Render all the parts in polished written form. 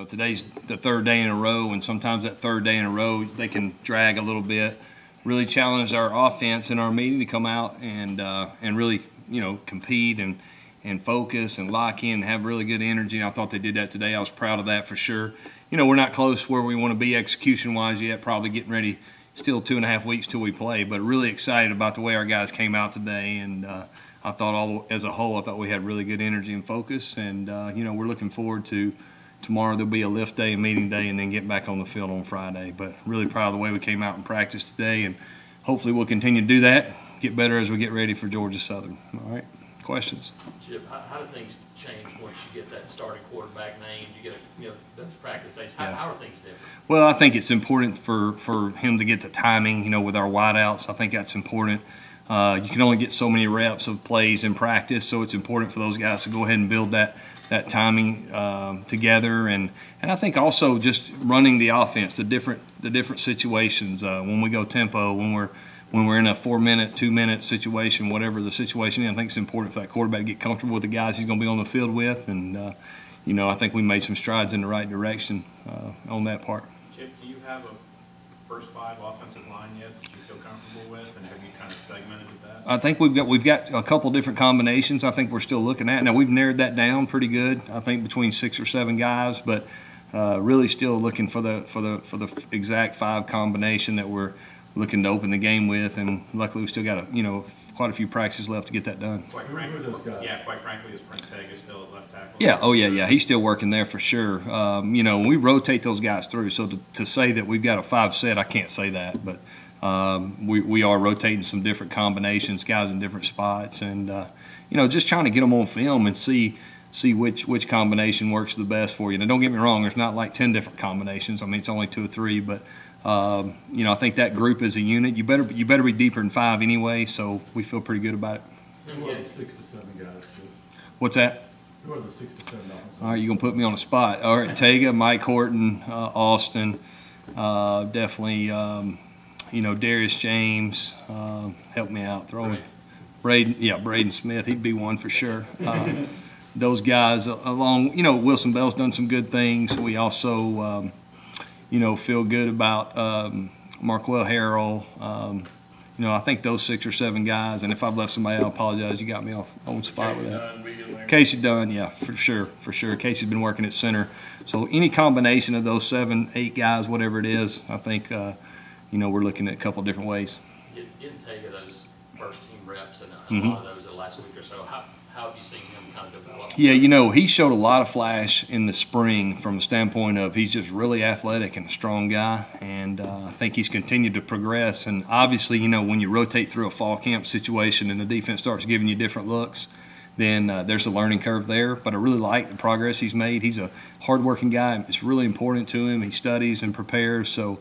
today's the third day in a row, and sometimes that third day in a row they can drag a little bit. Really challenged our offense in our meeting to come out and really compete and focus and lock in and have really good energy. I thought they did that today. I was proud of that for sure. We're not close where we want to be execution-wise yet, probably getting ready, still 2.5 weeks till we play, but really excited about the way our guys came out today. And I thought as a whole, I thought we had really good energy and focus. And, we're looking forward to tomorrow. There'll be a lift day and meeting day and then get back on the field on Friday. But really proud of the way we came out and practiced today, and hopefully we'll continue to do that, get better as we get ready for Georgia Southern. All right, questions? Chip, how do things change once you get that starting quarterback named? You get those practice days. How are things different? Well, I think it's important for him to get the timing. With our wideouts, I think that's important. You can only get so many reps of plays in practice, so it's important for those guys to go ahead and build that timing together. And I think also just running the offense, the different situations. When we go tempo, when we're in a 4-minute, 2-minute situation, whatever the situation is, I think it's important for that quarterback to get comfortable with the guys he's going to be on the field with. And, I think we made some strides in the right direction on that part. Chip, do you have a first 5 offensive line yet that you feel comfortable with, and have you kind of segmented that? I think we've got a couple different combinations I think we're still looking at. Now, we've narrowed that down pretty good, I think between 6 or 7 guys, but really still looking for the exact 5 combination that we're looking to open the game with, and luckily we still got quite a few practices left to get that done. Quite frankly, is Prince Vegas still at left tackle? Yeah, yeah, he's still working there for sure. We rotate those guys through, so to say that we've got a 5 set, I can't say that, but we are rotating some different combinations, guys in different spots, and just trying to get them on film and see which combination works the best for you. Now, don't get me wrong, there's not like 10 different combinations. I mean, it's only 2 or 3, but I think that group as a unit, you better be deeper than 5 anyway, so we feel pretty good about it. Who are the 6 to 7 guys? What's that? Who are the 6 to 7 guys? All right, you're going to put me on the spot. All right, Tega, Mike Horton, Austin, definitely, Darius James, help me out, throw me. Braden Smith, he'd be one for sure. Those guys along, Wilson Bell's done some good things. We also, feel good about Marquell Harrell. I think those 6 or 7 guys, and if I've left somebody out, I apologize. You got me on the spot with that. Casey Dunn, yeah, for sure. Casey's been working at center. So any combination of those 7, 8 guys, whatever it is, I think, we're looking at a couple different ways. You didn't take those first team reps and a lot of those the last week or so. How have you seen him kind of develop? Yeah, he showed a lot of flash in the spring from the standpoint of he's just really athletic and a strong guy, and I think he's continued to progress. And obviously, when you rotate through a fall camp situation and the defense starts giving you different looks, then there's a learning curve there. But I really like the progress he's made. He's a hardworking guy. It's really important to him. He studies and prepares, so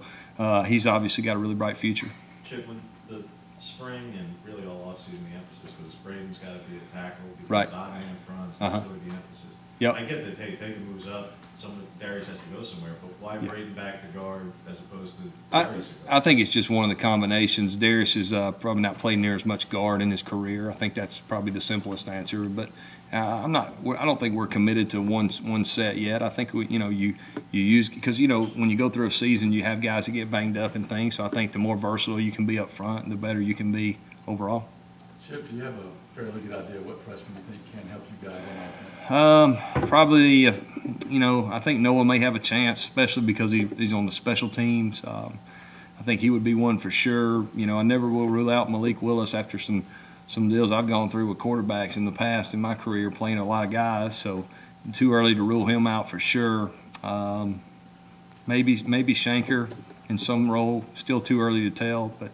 he's obviously got a really bright future. Chip, when the spring and really all offseason, the emphasis was Braden's got to be a tackle because right. I in front, so that's really the emphasis. Yep. I get that, hey, Tega moves up, Darius has to go somewhere, but why Braden back to guard as opposed to Darius? I think it's just one of the combinations. Darius has probably not played near as much guard in his career. I think that's probably the simplest answer, but I don't think we're committed to one set yet. I think you use, because when you go through a season, you have guys that get banged up and things. So I think the more versatile you can be up front, the better you can be overall. Chip, do you have a fairly good idea what freshman you think can help you guys on offense? Probably, I think Noah may have a chance, especially because he's on the special teams. I think he would be one for sure. I never will rule out Malik Willis after some deals I've gone through with quarterbacks in the past in my career, playing a lot of guys. So too early to rule him out for sure. Maybe Shanker in some role. Still too early to tell, but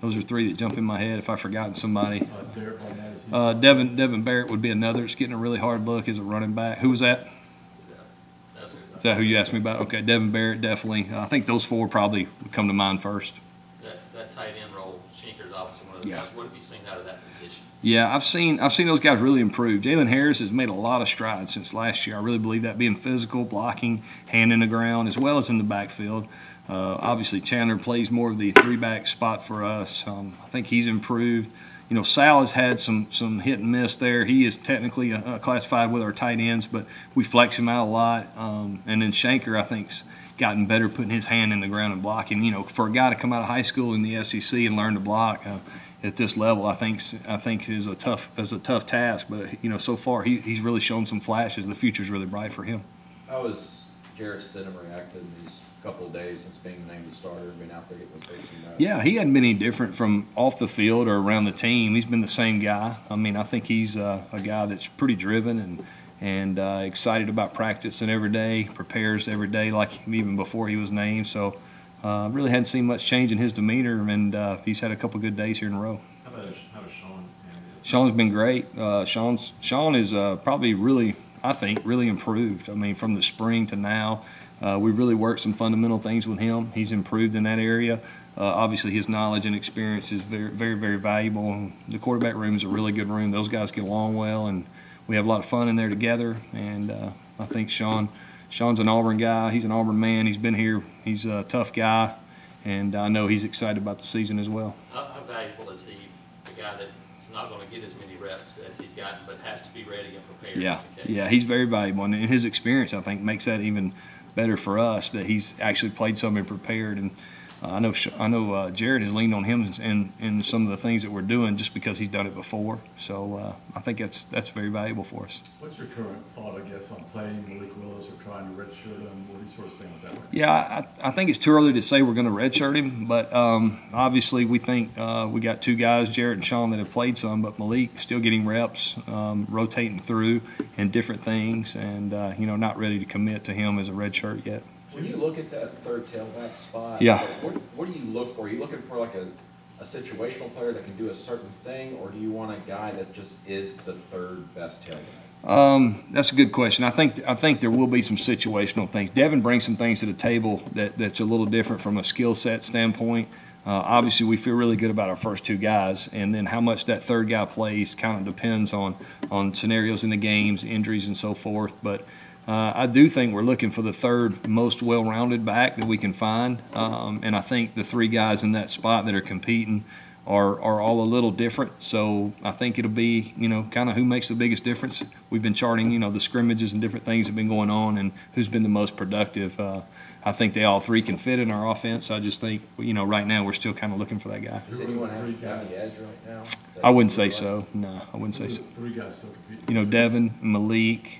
those are 3 that jump in my head. If I've forgotten somebody, Devin Barrett would be another. It's getting a really hard look as a running back. Who was that? Is that who you asked me about? Okay, Devin Barrett, definitely. I think those 4 probably would come to mind first. That tight end role, Shanker's obviously one of those guys. What have you seen out of that position? Yeah, I've seen those guys really improve. Jalen Harris has made a lot of strides since last year. I really believe that, being physical, blocking, hand in the ground, as well as in the backfield. Obviously, Chandler plays more of the 3-back spot for us. I think he's improved. Sal has had some hit and miss there. He is technically classified with our tight ends, but we flex him out a lot. And then Shanker, I think's gotten better putting his hand in the ground and blocking. For a guy to come out of high school in the SEC and learn to block at this level, I think is a tough task. But so far he's really shown some flashes. The future's really bright for him. How has Jarrett Stidham reacted in these couple of days since being named the starter and being out there getting his face in that? Yeah, he hadn't been any different from off the field or around the team. He's been the same guy. I think he's a guy that's pretty driven and excited about practicing every day, prepares every day like even before he was named. So really hadn't seen much change in his demeanor, and he's had a couple good days here in a row. How about Sean? Sean's been great. Sean is probably really improved. From the spring to now. We really worked some fundamental things with him. He's improved in that area. Obviously, his knowledge and experience is very, very, very valuable. And the quarterback room is a really good room. Those guys get along well, and we have a lot of fun in there together. And I think Sean's an Auburn guy. He's an Auburn man. He's been here. He's a tough guy, and I know he's excited about the season as well. How valuable is he, the guy that's not going to get as many reps as he's gotten, but has to be ready and prepared? Yeah, he's very valuable, and his experience, I think, makes that even better for us that he's actually played some and prepared. And I know Jared has leaned on him in some of the things that we're doing just because he's done it before. So I think that's very valuable for us. What's your current thought, I guess, on playing Malik Willis or trying to redshirt him? What do you sort of stand with that? Yeah, I think it's too early to say we're going to redshirt him, but obviously we think we got two guys, Jarrett and Sean, that have played some, but Malik still getting reps, rotating through and different things, and not ready to commit to him as a redshirt yet. When you look at that third tailback spot, yeah. What do you look for? Are you looking for like a situational player that can do a certain thing, or do you want a guy that just is the third best tailback? That's a good question. I think there will be some situational things. Devin brings some things to the table that's a little different from a skill set standpoint. Obviously, we feel really good about our first two guys, and then how much that third guy plays kind of depends on scenarios in the games, injuries, and so forth. But I do think we're looking for the third most well-rounded back that we can find, and I think the three guys in that spot that are competing are all a little different. So I think it'll be, kind of who makes the biggest difference. We've been charting, the scrimmages and different things that have been going on and who's been the most productive. I think they all three can fit in our offense. I just think, right now we're still kind of looking for that guy. Does anyone have the edge right now? I wouldn't say so. No, I wouldn't say so. Three guys still competing. Devin, Malik,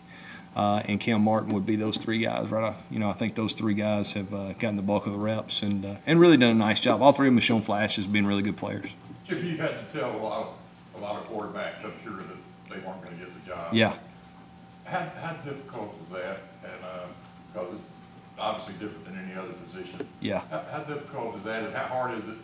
and Cam Martin would be those three guys, right? I think those three guys have gotten the bulk of the reps and really done a nice job. All three of them have shown flashes being really good players. Chip, you had to tell a lot of quarterbacks, I'm sure, that they weren't going to get the job. Yeah. How difficult is that? And because it's obviously different than any other position. Yeah. How difficult is that, and how hard is it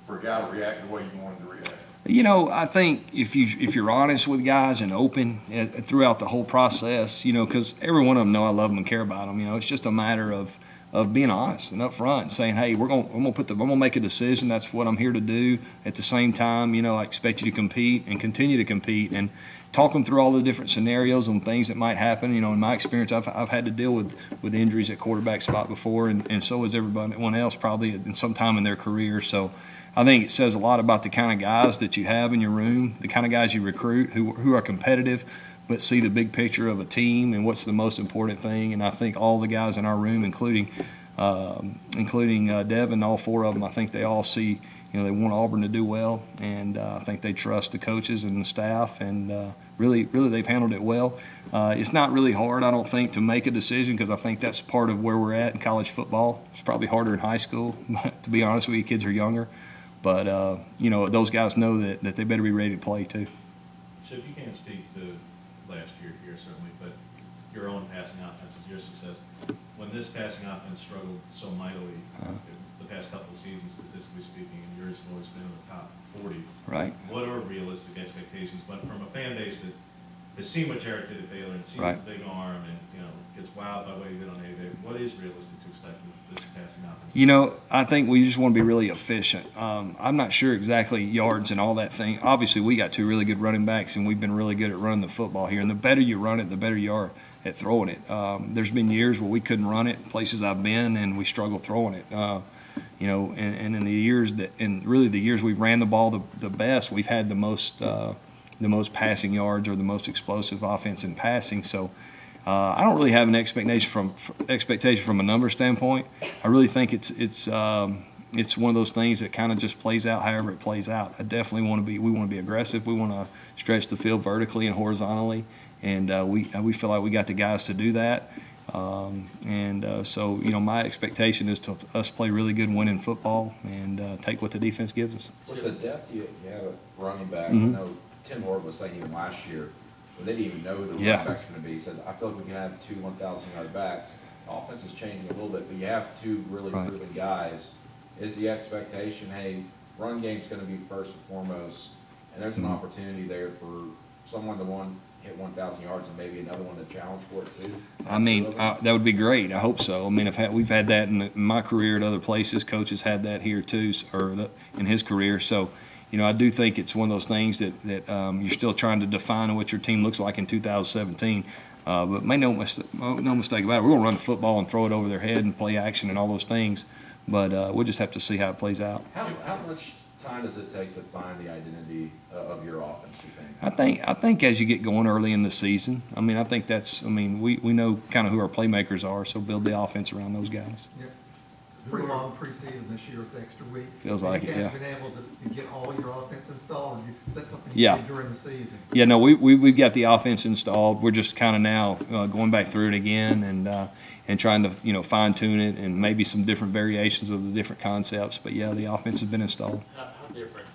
for a guy to react the way you want him to react? I think if you're honest with guys and open throughout the whole process, because every one of them know I love them and care about them. It's just a matter of being honest and upfront and saying, hey, I'm gonna make a decision. That's what I'm here to do. At the same time, I expect you to compete and continue to compete and talk them through all the different scenarios and things that might happen. In my experience, I've had to deal with injuries at quarterback spot before, and so has everyone else probably in some time in their career. So I think it says a lot about the kind of guys that you have in your room, the kind of guys you recruit who are competitive but see the big picture of a team and what's the most important thing. And I think all the guys in our room, including Devin, all four of them, I think they all see, they want Auburn to do well, and I think they trust the coaches and the staff, and really they've handled it well. It's not really hard, I don't think, to make a decision, because I think that's part of where we're at in college football. It's probably harder in high school, to be honest with you, kids are younger. But, those guys know that they better be ready to play, too. Chip, you can't speak to last year here, certainly, but your own passing offenses, your success. When this passing offense struggled so mightily the past couple of seasons, statistically speaking, and yours have always been in the top 40. Right. What are realistic expectations? But from a fan base that has seen what Jarrett did at Baylor and sees the big arm and, gets wowed by what he did on A-Day, what is realistic to expect from this passing offense? I think we just want to be really efficient. I'm not sure exactly yards and all that thing. Obviously, we got two really good running backs, and we've been really good at running the football here. And the better you run it, the better you are at throwing it. There's been years where we couldn't run it, places I've been, and we struggle throwing it. you know, and in the years that, and really the years we've ran the ball the best, we've had the most passing yards or the most explosive offense in passing. So I don't really have an expectation from a number standpoint. I really think it's one of those things that kind of just plays out however it plays out. I definitely we want to be aggressive. We want to stretch the field vertically and horizontally, and we feel like we got the guys to do that. So, you know, my expectation is to us play really good winning football and take what the defense gives us. With the depth you have at running back, Mm-hmm. you know, Tim Ward was saying even last year, when they didn't even know who the running backs were going to be, he said, I feel like we can have 2 1,000-yard backs. The offense is changing a little bit, but you have 2 really proven guys. Is the expectation, hey, run game's going to be first and foremost, and there's an opportunity there for someone to hit 1,000 yards and maybe another one to challenge for it too? I mean, that would be great. I hope so. I mean, we've had that in my career at other places. Coaches had that here too, or in his career. So, you know, I do think it's one of those things that you're still trying to define what your team looks like in 2017. But make no mistake about it. We're going to run the football and throw it over their head and play action and all those things. But we'll just have to see how it plays out. How much time does it take to find the identity of your offense, you think? I think as you get going early in the season, I mean, I think we know kind of who our playmakers are, so build the offense around those guys. Yeah. It's a pretty long preseason this year with the extra week. Feels like it, yeah. You guys been able to get all your offense installed, or is that something Yeah. you did during the season? Yeah, no, we've got the offense installed. We're just kind of now going back through it again and trying to, you know, fine tune it and maybe some different variations of the different concepts. But yeah, the offense has been installed. How different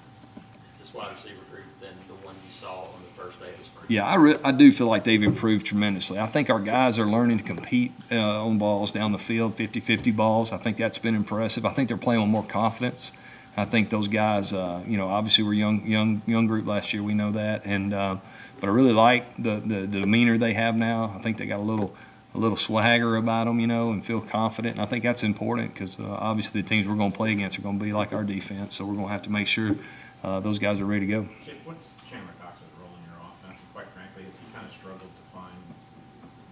is this wide receiver group than the one you saw on the first day of the spring? Yeah, I do feel like they've improved tremendously. I think our guys are learning to compete on balls down the field, 50-50 balls. I think that's been impressive. I think they're playing with more confidence. I think those guys, you know, obviously we're young group last year. We know that, and but I really like the demeanor they have now. I think they got a little swagger about them, you know, and feel confident. And I think that's important because obviously the teams we're going to play against are going to be like our defense. So we're going to have to make sure those guys are ready to go. Chip, what's Chandler Cox's role in your offense? And quite frankly, has he kind of struggled to find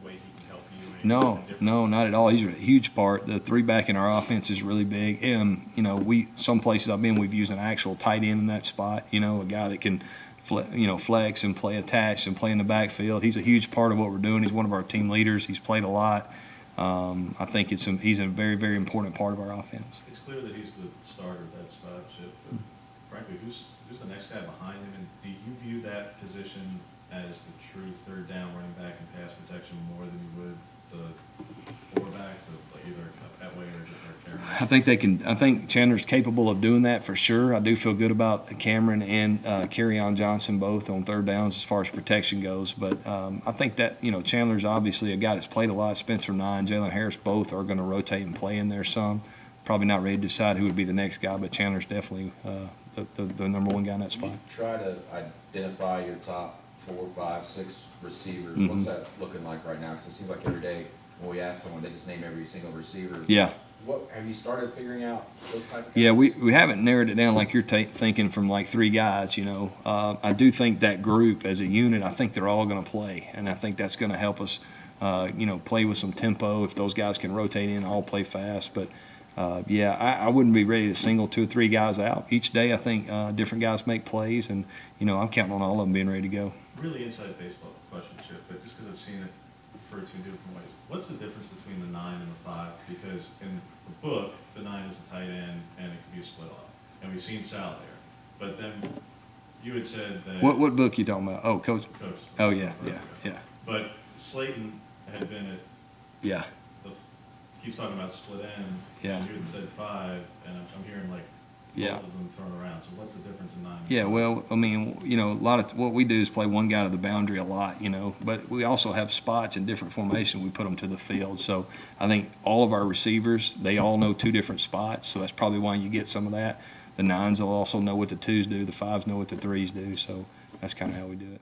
ways he can help you? No, not at all. He's a huge part. The 3-back in our offense is really big. And, you know, some places I've been, we've used an actual tight end in that spot, you know, a guy that can flex and play attached and play in the backfield. He's a huge part of what we're doing. He's one of our team leaders. He's played a lot. I think he's a very, very important part of our offense. It's clear that he's the starter at that spot, Chip. But frankly, who's the next guy behind him? And do you view that position as the true third down running back and pass protection more than you would the 4-back, either Atway or Cameron? I think Chandler's capable of doing that for sure. I do feel good about Cameron and Kerryon Johnson both on third downs as far as protection goes. But I think that, you know, Chandler's obviously a guy that's played a lot. Spencer Nye and Jalen Harris both are going to rotate and play in there some. Probably not ready to decide who would be the next guy, but Chandler's definitely the number one guy in that spot. You try to identify your top 4, 5, 6 receivers. Mm-hmm. What's that looking like right now? Because it seems like every day when we ask someone, they just name every single receiver. Yeah. What have you started figuring out those type of guys? Yeah, we haven't narrowed it down like you're thinking from like 3 guys, you know. I do think that group as a unit, I think they're all going to play, and I think that's going to help us, you know, play with some tempo. If those guys can rotate in, all play fast. But, yeah, I wouldn't be ready to single 2 or 3 guys out. Each day I think different guys make plays, and, you know, I'm counting on all of them being ready to go. Really inside baseball question, Chip, but just because I've seen it referred to in different ways. What's the difference between the 9 and the 5? Because in the book, the 9 is the tight end, and it can be a split off. And we've seen Sal there. But then you had said that... What book you talking about? Oh, Coach. Oh, yeah. But Slayton had been at... Yeah. Keeps talking about split end. Yeah. You had said 5, and I'm hearing like both of them thrown around. So what's the difference in 9 and 5? Yeah, well, I mean, you know, a lot of what we do is play one guy to the boundary a lot, you know, but we also have spots in different formations. We put them to the field. So I think all of our receivers, they all know 2 different spots. So that's probably why you get some of that. The 9s will also know what the 2s do. The 5s know what the 3s do. So that's kind of how we do it.